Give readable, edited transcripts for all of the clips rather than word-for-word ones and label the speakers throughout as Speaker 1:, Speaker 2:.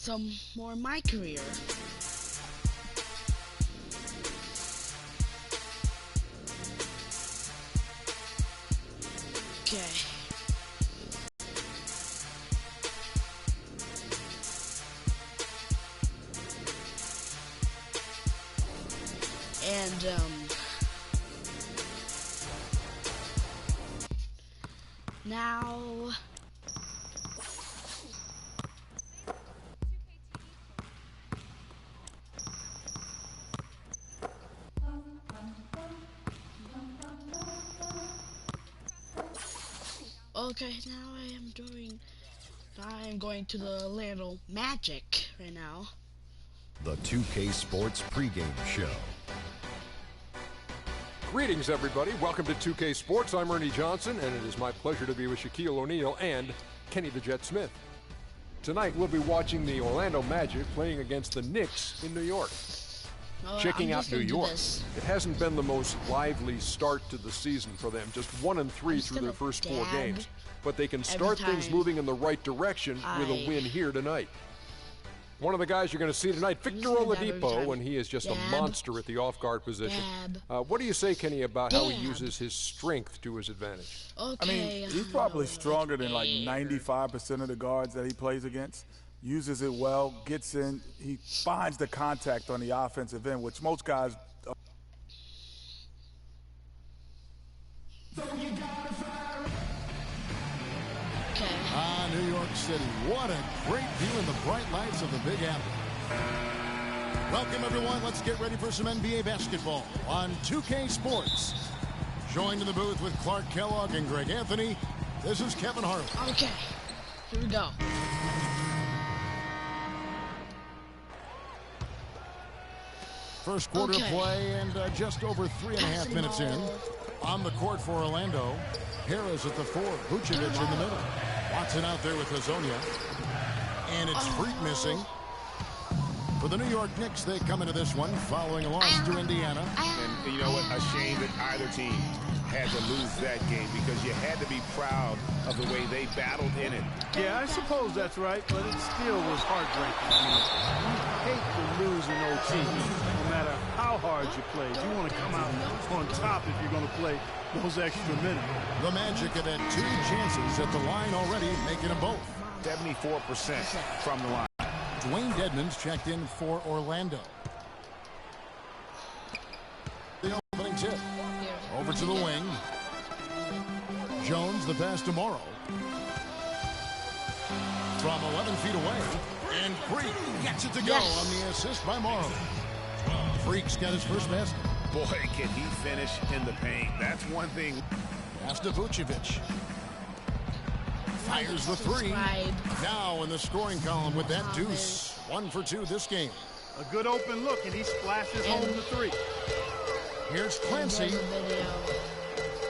Speaker 1: some more my career. Okay. And now okay, now I am going to the Orlando Magic right now.
Speaker 2: The 2K Sports pregame show.
Speaker 3: Greetings, everybody. Welcome to 2K Sports. I'm Ernie Johnson, and it is my pleasure to be with Shaquille O'Neal and Kenny the Jet Smith. Tonight, we'll be watching the Orlando Magic playing against the Knicks in New York. Checking out New York. It hasn't been the most lively start to the season for them, just 1-3 through their first 4 games. But they can start things moving in the right direction with a win here tonight. One of the guys you're going to see tonight, Victor Oladipo, and he is just a monster at the off-guard position. What do you say, Kenny, about how he uses his strength to his advantage?
Speaker 1: Okay.
Speaker 4: I mean, he's probably stronger than like 95% of the guards that he plays against. Uses it well, gets in, he finds the contact on the offensive end, which most guys
Speaker 5: New York City. What a great view in the bright lights of the Big Apple. Welcome, everyone. Let's get ready for some NBA basketball on 2K Sports. Joined in the booth with Clark Kellogg and Greg Anthony, this is Kevin Harlan.
Speaker 1: Okay, here we go.
Speaker 5: First quarter play and just over 3.5 minutes in. On the court for Orlando. Harris at the 4, Vucevic in the middle. Watson out there with Hazonia. And it's Freak missing. For the New York Knicks, they come into this one following a loss to Indiana.
Speaker 6: And you know what? A shame that either team had to lose that game because you had to be proud of the way they battled in it.
Speaker 7: Yeah, I suppose that's right, but it still was heartbreaking. You hate to lose in OT, no matter how hard you play. You want to come out on top if you're going to play those extra minutes.
Speaker 5: The Magic have had 2 chances at the line already, making them both.
Speaker 6: 74% from the line.
Speaker 5: Dwayne Dedmon's checked in for Orlando. The opening tip. Over to the wing. Jones, the pass to Morrow. From 11 feet away. And Freak gets it to go on the assist by Morrow. Freak's got his first basket.
Speaker 6: Boy, can he finish in the paint. That's one thing.
Speaker 5: Pass to Vucevic. Fires the 3. Now in the scoring column with that deuce. 1 for 2 this game.
Speaker 7: A good open look, and he splashes home the 3.
Speaker 5: Here's Clancy.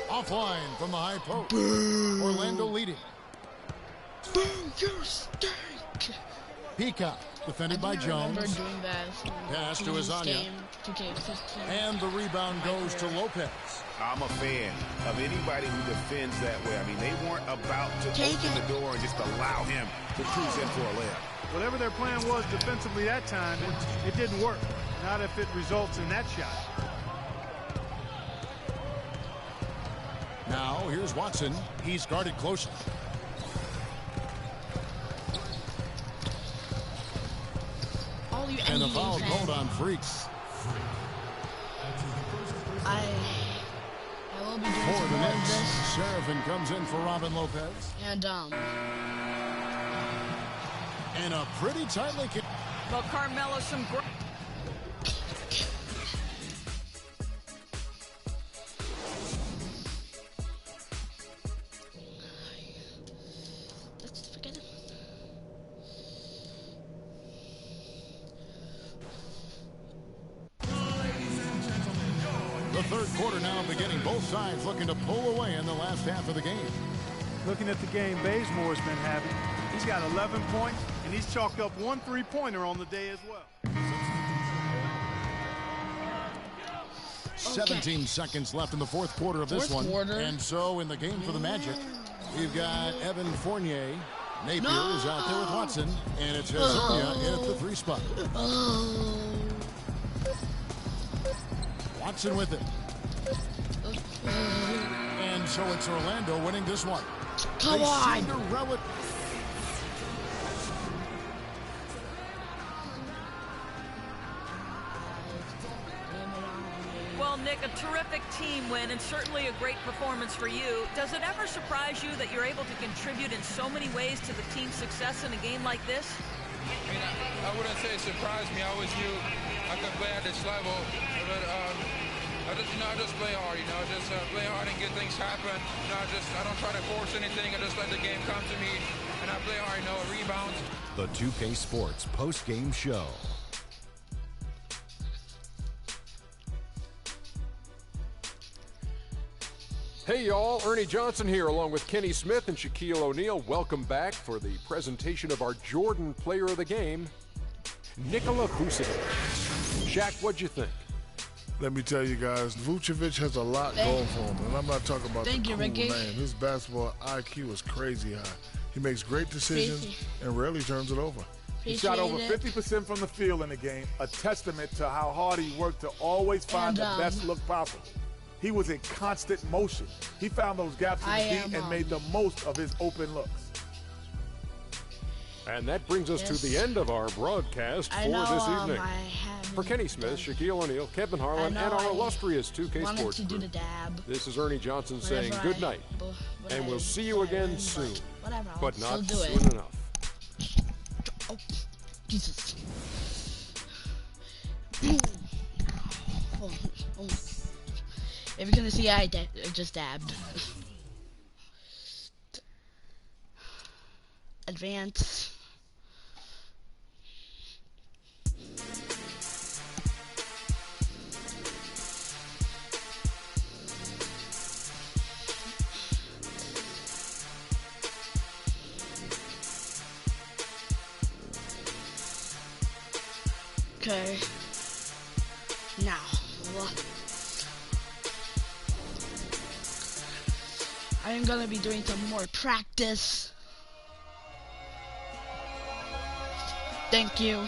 Speaker 5: Offline from the high post. Orlando leading. Peacock, defended by Jones. Pass to Hazonia. And the rebound goes to Lopez.
Speaker 6: I'm a fan of anybody who defends that way. I mean, they weren't about to open the door and just allow him to cruise in for a layup.
Speaker 7: Whatever their plan was defensively that time, it didn't work. Not if it results in that shot.
Speaker 5: Now, here's Watson. He's guarded closely. And the foul called on Freaks.
Speaker 1: I will be doing
Speaker 5: For the
Speaker 1: more of
Speaker 5: Knicks,
Speaker 1: this.
Speaker 5: Serafin comes in for Robin Lopez.
Speaker 1: And
Speaker 5: a pretty tightly.
Speaker 8: Well, Carmelo, some great.
Speaker 1: let's forget it.
Speaker 5: The third quarter now beginning. Both sides looking to pull away in the last half of the game.
Speaker 7: Looking at the game Bazemore's been having, he's got 11 points, and he's chalked up 1 3-pointer on the day as well.
Speaker 5: 17 seconds left in the fourth quarter of this one. And so in the game for the Magic, we've got Evan Fournier, Napier is out there with Watson, and it's Hezonja in at the 3 spot. Watson with it. And so it's Orlando winning this one.
Speaker 1: Come on.
Speaker 5: Cinderella.
Speaker 8: Well, Nick, a terrific team win and certainly a great performance for you. Does it ever surprise you that you're able to contribute in so many ways to the team's success in a game like this?
Speaker 9: I mean, I wouldn't say it surprised me. I always knew I could play at this level. But, I just play hard, just play hard and get things happen. I don't try to force anything. I just let the game come to me, and I play hard, rebounds.
Speaker 2: The 2K Sports post-game show.
Speaker 3: Hey y'all, Ernie Johnson here along with Kenny Smith and Shaquille O'Neal. Welcome back for the presentation of our Jordan Player of the Game, Nikola Vucevic. Shaq, what'd you think?
Speaker 10: Let me tell you guys, Vucevic has a lot going for him, and I'm not talking about the cool name. His basketball IQ is crazy high. He makes great decisions and rarely turns it over.
Speaker 4: He shot over 50% from the field in the game, a testament to how hard he worked to always find the best look possible. He was in constant motion. He found those gaps in the D and made the most of his open looks.
Speaker 3: And that brings us to the end of our broadcast for this evening. For Kenny Smith, Shaquille O'Neal, Kevin Harlan, and our illustrious 2K Sports crew, this is Ernie Johnson saying good night. And we'll see you again soon, but not soon enough.
Speaker 1: Oh, Jesus. If you're gonna see, I just dabbed. Advance. Okay. Now. I am gonna be doing some more practice. Thank you.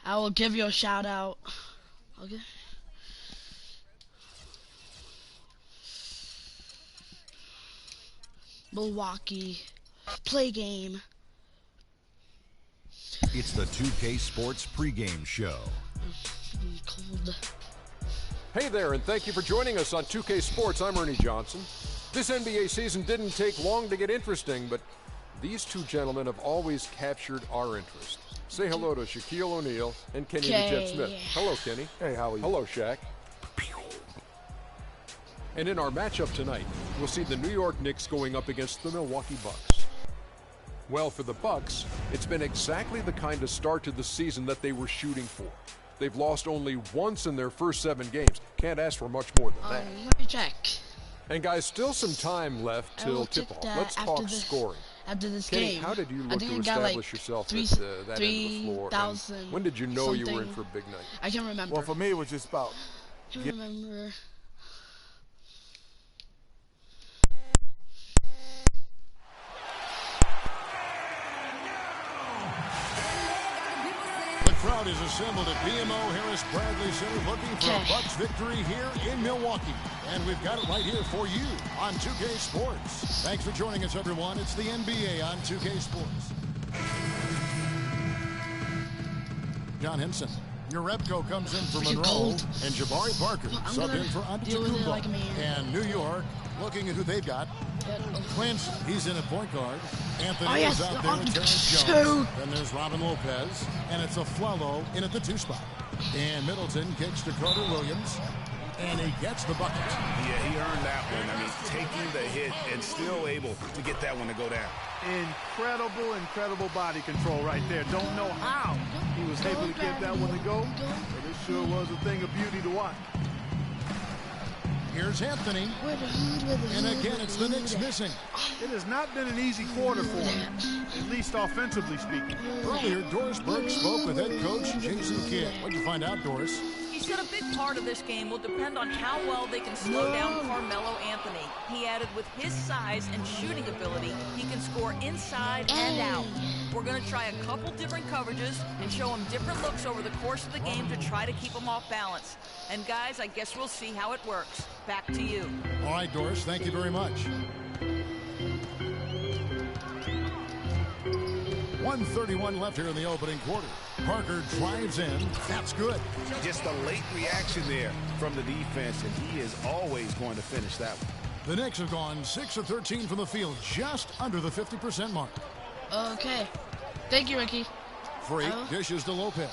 Speaker 1: I will give you a shout out. Okay. Milwaukee. Play game.
Speaker 2: It's the 2K Sports pregame show.
Speaker 1: Cold.
Speaker 3: Hey there, and thank you for joining us on 2K Sports. I'm Ernie Johnson. This NBA season didn't take long to get interesting, but these two gentlemen have always captured our interest. Say hello to Shaquille O'Neal and Kenny the Jet Smith. Hello, Kenny.
Speaker 4: Hey, how are you?
Speaker 3: Hello, Shaq. And in our matchup tonight, we'll see the New York Knicks going up against the Milwaukee Bucks. Well, for the Bucks, it's been exactly the kind of start to the season that they were shooting for. They've lost only once in their first 7 games. Can't ask for much more than that.
Speaker 1: Let me check.
Speaker 3: And guys, still some time left till tip-off. Let's talk scoring.
Speaker 1: After this
Speaker 3: Kenny,
Speaker 1: game,
Speaker 3: how did you look to establish yourself at that end of the floor? When did you know you were in for a big night?
Speaker 1: I can't remember.
Speaker 4: Well, for me, it was just about.
Speaker 1: I can't remember.
Speaker 5: Crowd is assembled at BMO Harris Bradley Center looking for a Bucks victory here in Milwaukee. And we've got it right here for you on 2K Sports. Thanks for joining us, everyone. It's the NBA on 2K Sports. John Henson. Urebko comes in for Monroe. And Jabari Parker subbed in for Antetokounmpo. And New York looking at who they've got. Clinch, he's in a point guard. Anthony is out there with Terrence Jones. Then there's Robin Lopez. And it's Afflalo in at the 2 spot. And Middleton kicks to Carter Williams. And he gets the bucket.
Speaker 6: Yeah, he earned that one. I mean, taking the hit and still able to get that one to go down.
Speaker 7: Incredible body control right there. Don't know how he was able to get that one to go, but it sure was a thing of beauty to watch.
Speaker 5: Here's Anthony. And again, it's the Knicks missing.
Speaker 7: It has not been an easy quarter for him, at least offensively speaking.
Speaker 5: Earlier, Doris Burke spoke with head coach Jason Kidd. What'd you find out, Doris?
Speaker 8: He said a big part of this game will depend on how well they can slow down Carmelo Anthony. He added with his size and shooting ability, he can score inside and out. We're going to try a couple different coverages and show him different looks over the course of the game to try to keep him off balance. And guys, I guess we'll see how it works. Back to you.
Speaker 5: All right, Doris, thank you very much. 1:31 left here in the opening quarter. Parker drives in. That's good.
Speaker 6: Just a late reaction there from the defense, and he is always going to finish that one.
Speaker 5: The Knicks have gone 6 of 13 from the field, just under the 50% mark.
Speaker 1: Okay. Thank you, Ricky.
Speaker 5: Freak dishes to Lopez.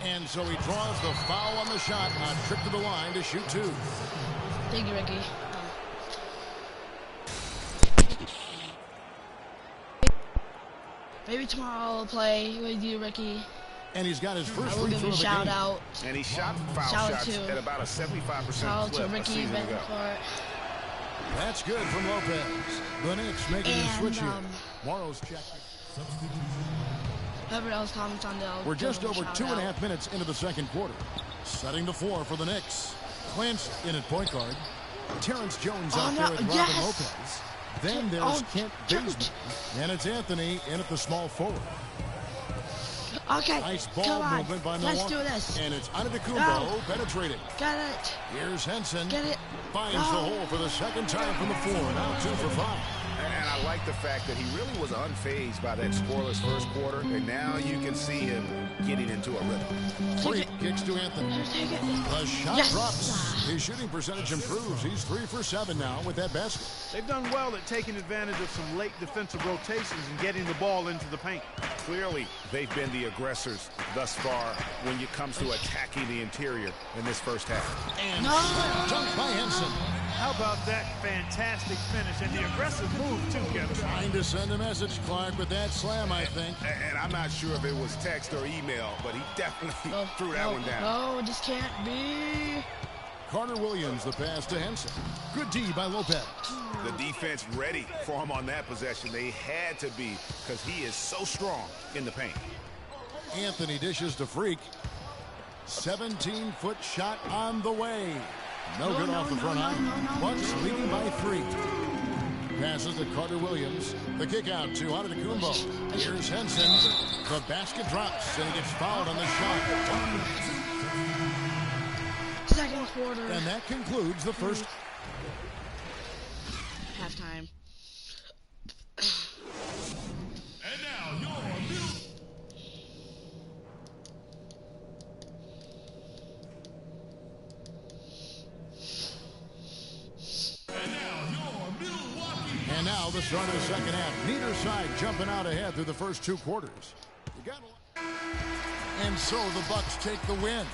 Speaker 5: And so he draws the foul on the shot, a trip to the line to shoot two.
Speaker 1: Thank you, Ricky. Maybe tomorrow I'll play with you, Ricky.
Speaker 5: And he's got his first
Speaker 1: free throw of the game.
Speaker 5: shout
Speaker 1: out.
Speaker 6: And he shot foul shots at about a 75% clip a season ago.
Speaker 5: That's good from Lopez. The Knicks making a switch here. Morrow's check.
Speaker 1: Whoever else comments on the
Speaker 5: We're just over 2.5 minutes into the second quarter. Setting the floor for the Knicks. Clance in at point guard. Terrence Jones out there at Robin Lopez. Then there's Kent Bazemore. And it's Anthony in at the small forward.
Speaker 1: Okay,
Speaker 5: nice ball movement by Milwaukee.
Speaker 1: Let's do this.
Speaker 5: And it's Antetokounmpo penetrating.
Speaker 1: Got it.
Speaker 5: Here's Henson.
Speaker 1: Get it.
Speaker 5: Finds the hole for the second time from the floor. Now 2 for 5.
Speaker 6: And I like the fact that he really was unfazed by that scoreless first quarter, and now you can see him getting into a rhythm.
Speaker 5: Freak kicks to Anthony. The shot drops. His shooting percentage improves. He's 3 for 7 now with that basket.
Speaker 7: They've done well at taking advantage of some late defensive rotations and getting the ball into the paint.
Speaker 6: Clearly, they've been the aggressors thus far when it comes to attacking the interior in this first half.
Speaker 5: And dunk by Henson.
Speaker 7: How about that fantastic finish and the aggressive move, too, Kevin?
Speaker 5: Trying to send a message, Clark, with that slam, I think.
Speaker 6: And I'm not sure if it was text or email, but he definitely threw that one down.
Speaker 1: Oh, this can't be.
Speaker 5: Carter Williams, the pass to Henson. Good D by Lopez.
Speaker 6: The defense ready for him on that possession. They had to be, because he is so strong in the paint.
Speaker 5: Anthony dishes to Freak. 17-foot shot on the way. No good off the front line. Bucks leading by 3. Passes to Carter Williams. The kick out to Antetokounmpo. Here's Henson. The basket drops, and he gets fouled on the shot.
Speaker 1: Second quarter.
Speaker 5: And that concludes the first.
Speaker 1: Halftime.
Speaker 11: And now your middle.
Speaker 5: And now the start of the second half. Neither side jumping out ahead through the first 2 quarters. And so the Bucks take the win.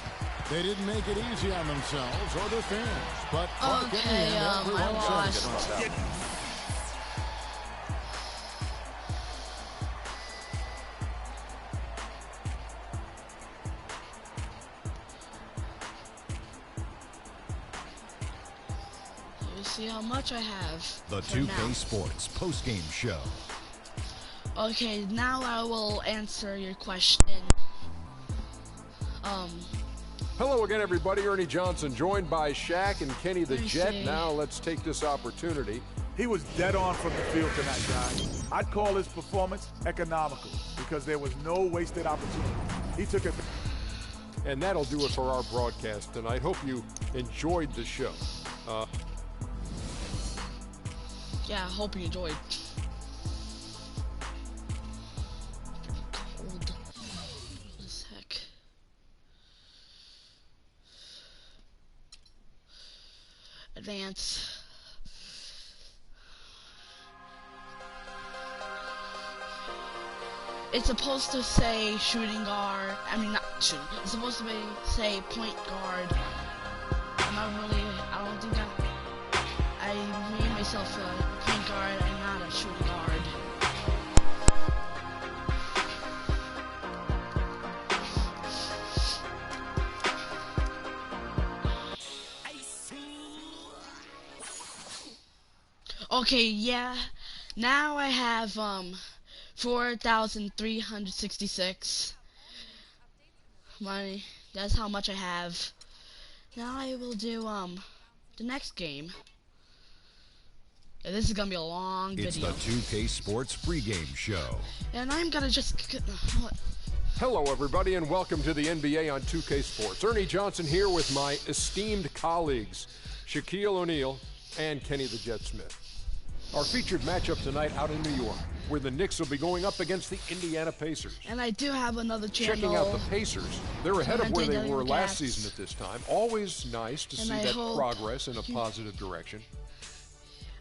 Speaker 5: They didn't make it easy on themselves or their fans, but
Speaker 1: okay, I lost. See how much I have.
Speaker 2: The 2K Sports post-game show.
Speaker 1: Okay, now I will answer your question.
Speaker 3: Hello again, everybody. Ernie Johnson, joined by Shaq and Kenny the Jet. Now let's take this opportunity.
Speaker 4: He was dead on from the field tonight, guys. I'd call his performance economical because there was no wasted opportunity. He took it.
Speaker 3: And that'll do it for our broadcast tonight. Hope you enjoyed the show.
Speaker 1: Yeah, I hope you enjoyed. Cold as heck. Advance. It's supposed to say shooting guard. I mean, not shooting. It's supposed to say point guard. I don't think I made myself a point guard and not a shooting guard. Okay, yeah. Now I have 4,366 money. That's how much I have. Now I will do the next game. Yeah, this is gonna be a long
Speaker 2: It's
Speaker 1: video.
Speaker 2: the 2K Sports pregame show.
Speaker 1: And I'm gonna just...
Speaker 3: Hello, everybody, and welcome to the NBA on 2K Sports. Ernie Johnson here with my esteemed colleagues, Shaquille O'Neal and Kenny the Jet Smith. Our featured matchup tonight out in New York, where the Knicks will be going up against the Indiana Pacers.
Speaker 1: And I do have another channel.
Speaker 3: Checking out the Pacers. They're ahead of where they were last season at this time. Always nice to see that progress in a positive direction.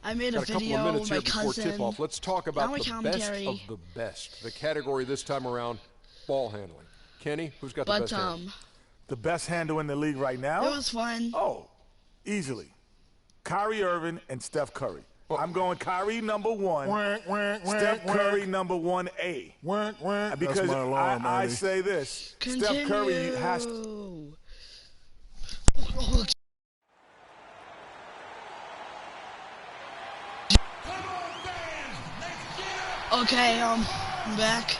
Speaker 1: I made a
Speaker 3: video
Speaker 1: with my cousin. Got a couple of minutes here before tip-off.
Speaker 3: Let's talk about the best of the best. The category this time around, ball handling. Kenny, who's got the best handle?
Speaker 4: The best handle in the league right now?
Speaker 1: It was fun.
Speaker 4: Oh, easily. Kyrie Irving and Steph Curry. I'm going Kyrie number 1, Steph Curry number 1A. Because
Speaker 10: my alarm,
Speaker 4: I say this, Steph Curry has to...
Speaker 1: Okay, I'm back.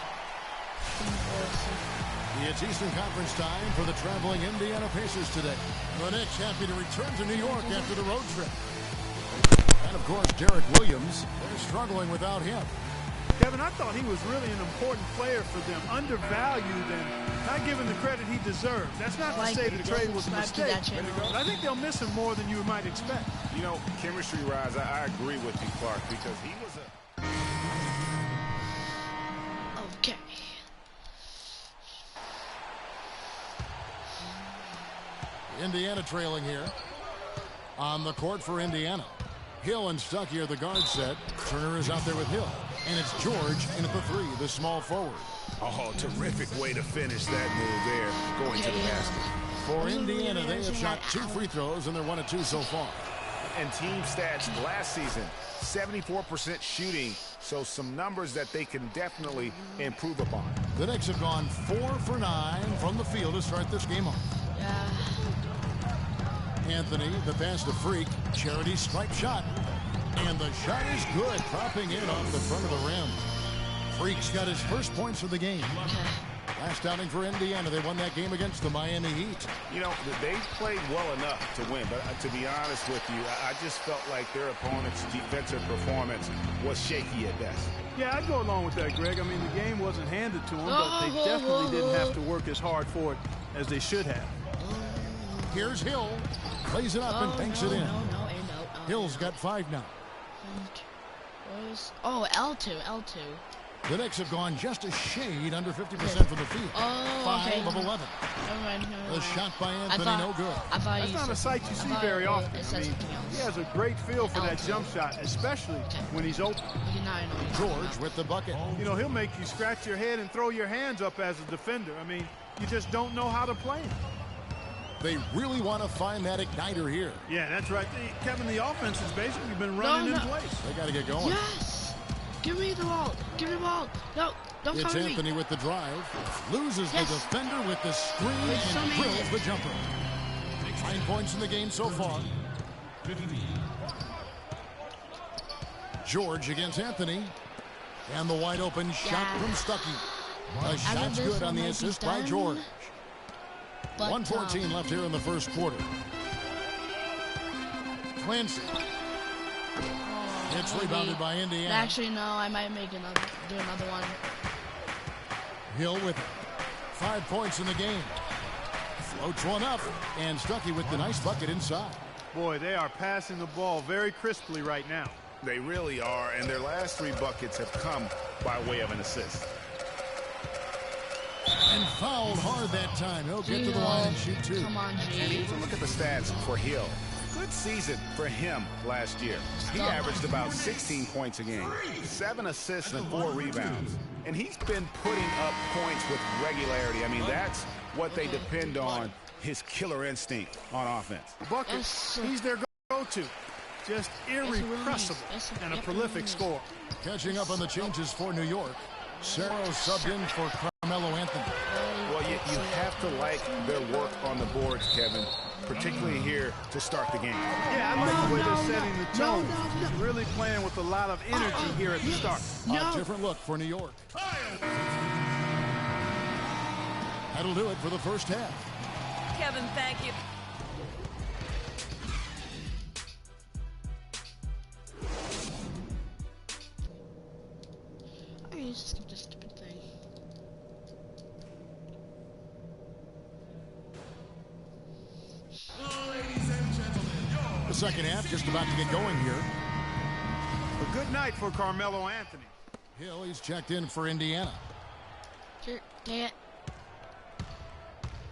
Speaker 5: It's Eastern Conference time for the traveling Indiana Pacers today. The Knicks happy to return to New York after the road trip. And, of course, Derek Williams. They're struggling without him.
Speaker 7: Kevin, I thought he was really an important player for them, undervalued and not given the credit he deserved. That's not to say the trade was a mistake, but I think they'll miss him more than you might expect.
Speaker 6: You know, chemistry-wise, I agree with you, Clark, because he was a...
Speaker 1: Okay.
Speaker 5: Indiana trailing here. On the court for Indiana. Hill and Stuckey are the guard set. Turner is out there with Hill. And it's George in at the 3, the small forward.
Speaker 6: Oh, terrific way to finish that move there, going to the basket.
Speaker 5: For Indiana, they have shot 2 free throws, and they're 1 of 2 so far.
Speaker 6: And team stats last season, 74% shooting, so some numbers that they can definitely improve upon.
Speaker 5: The Knicks have gone 4 for 9 from the field to start this game off.
Speaker 1: Yeah.
Speaker 5: Anthony, the pass to Freak. Charity stripe shot. And the shot is good, dropping in off the front of the rim. Freak's got his first points of the game. Last outing for Indiana, they won that game against the Miami Heat.
Speaker 6: You know, they played well enough to win, but to be honest with you, I just felt like their opponent's defensive performance was shaky at best.
Speaker 7: Yeah, I'd go along with that, Greg. I mean, the game wasn't handed to them, but they definitely didn't have to work as hard for it as they should have.
Speaker 5: Here's Hill. Plays it up and banks it in. Hill's got 5 now.
Speaker 1: Oh, L2.
Speaker 5: The Knicks have gone just a shade under 50% from the field. 5 of 11. The shot by Anthony, no good.
Speaker 7: That's not a sight you see very often. I mean, he has a great feel for that jump shot, especially when he's open.
Speaker 5: George with the bucket.
Speaker 7: You know, he'll make you scratch your head and throw your hands up as a defender. I mean, you just don't know how to play him.
Speaker 5: They really want to find that igniter here.
Speaker 7: Yeah, that's right. Kevin, the offense has basically been running in place.
Speaker 5: They got to get going.
Speaker 1: Yes! Give me the ball. Give me the ball. No, don't
Speaker 5: It's
Speaker 1: cover
Speaker 5: Anthony
Speaker 1: me.
Speaker 5: with the drive. Loses the defender with the screen and drills the jumper. 9 points in the game so far. George against Anthony. And the wide open shot from Stuckey. The shot's good on the assist by George. 1:14 left here in the first quarter. Clancy. It's rebounded by Indiana.
Speaker 1: Actually, no, I might do another one.
Speaker 5: Hill with 5 points in the game. Floats one up, and Stuckey with the nice bucket inside.
Speaker 7: Boy, they are passing the ball very crisply right now.
Speaker 6: They really are, and their last 3 buckets have come by way of an assist.
Speaker 5: And fouled hard that time. He'll get to the line and shoot 2.
Speaker 1: Come on, G.
Speaker 6: And even look at the stats for Hill. Good season for him last year. He averaged about 16 points a game, 7 assists and 4 rebounds. And he's been putting up points with regularity. I mean, that's what they depend on, his killer instinct on offense.
Speaker 7: Bucket, he's their go-to. Just irrepressible and a prolific scorer.
Speaker 5: Catching up on the changes for New York. Cerro subbed in for Carmelo Anthony.
Speaker 6: Well, you have to like their work on the boards, Kevin, particularly here to start the game.
Speaker 7: Yeah, I like the way they're setting the tone. Really playing with a lot of energy here at the start.
Speaker 5: A different look for New York. That'll do it for the first half.
Speaker 8: Kevin, thank you.
Speaker 1: I just skip this stupid thing.
Speaker 5: The second half just about to get going here.
Speaker 7: A good night for Carmelo Anthony.
Speaker 5: Hill, he's checked in for Indiana.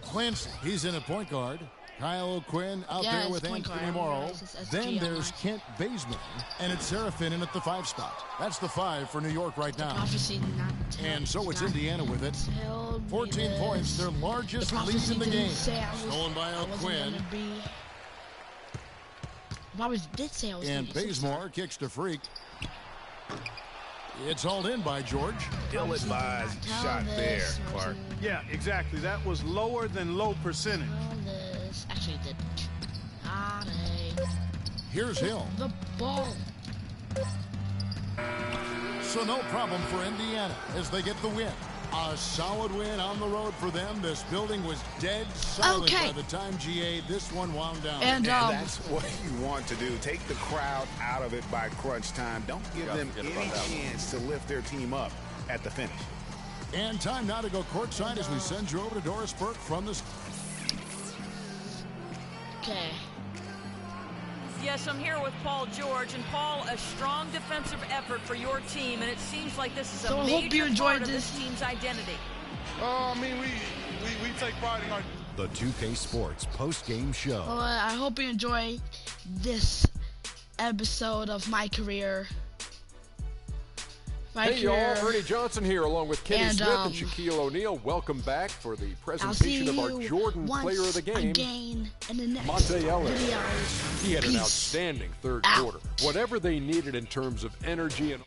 Speaker 5: Clancy, he's in at point guard. Kyle O'Quinn out there with Anthony Morrow. Then there's Kent Bazemore, and it's Serafin in at the 5 spot. That's the 5 for New York right now. And so it's Indiana with it. 14 points, their largest lead in the game. Stolen by O'Quinn. And Bazemore kicks to Freak. It's hauled in by George.
Speaker 6: Ill-advised shot there, Clark.
Speaker 7: Yeah, exactly. That was lower than low percentage.
Speaker 1: Actually, it didn't.
Speaker 5: Here's Hill.
Speaker 1: The ball.
Speaker 5: So no problem for Indiana as they get the win. A solid win on the road for them. This building was dead silent by the time, GA, this one wound down.
Speaker 6: And that's what you want to do. Take the crowd out of it by crunch time. Don't give them any chance to lift their team up at the finish.
Speaker 5: And time now to go courtside as we send you over to Doris Burke from the...
Speaker 1: Okay.
Speaker 8: Yes, I'm here with Paul George. And Paul, a strong defensive effort for your team, and it seems like this is a major part of this team's identity.
Speaker 11: I mean, we take pride in our...
Speaker 2: The 2K Sports post-game show.
Speaker 1: Well, I hope you enjoy this episode of my career.
Speaker 3: Hey y'all, Ernie Johnson here along with Kenny Smith and Shaquille O'Neal. Welcome back for the presentation of our Jordan Player of the Game, Monte Ellis. He had an outstanding third quarter. Whatever they needed in terms of energy and